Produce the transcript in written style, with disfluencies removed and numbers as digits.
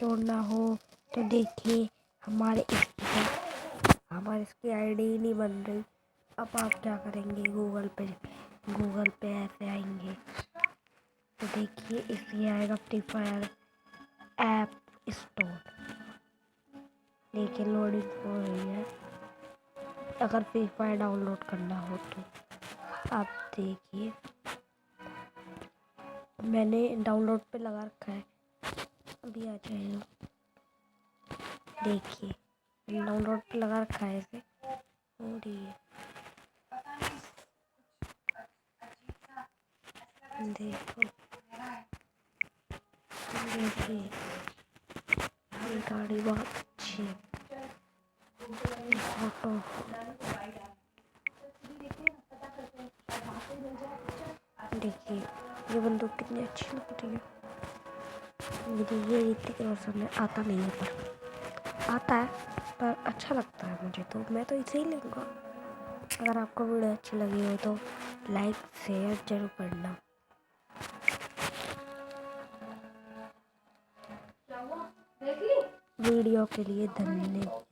जोड़ना हो तो देखिए हमारे इसकी आईडी ही नहीं बन रही। अब आप क्या करेंगे, गूगल पे ऐसे आएंगे तो देखिए इसलिए आएगा फ्री फायर ऐप स्टोर। देखिए लोडिंग हो रही है। अगर फ्री फायर डाउनलोड करना हो तो आप देखिए मैंने डाउनलोड पे लगा रखा है, अभी आ जाएगा। देखिए डाउनलोड पे लगा रखा है, ऐसे हो रही है। देखो देखिए ये गाड़ी बहुत अच्छी है। फोटो देखिए ये बंदूक कितनी अच्छी लग रही है। ये ऋतिक रोशन में आता नहीं है, पर आता है, पर अच्छा लगता है मुझे, तो मैं तो इसे ही लूँगा। अगर आपको वीडियो अच्छी लगी हो तो लाइक शेयर जरूर करना। वीडियो के लिए धन्यवाद।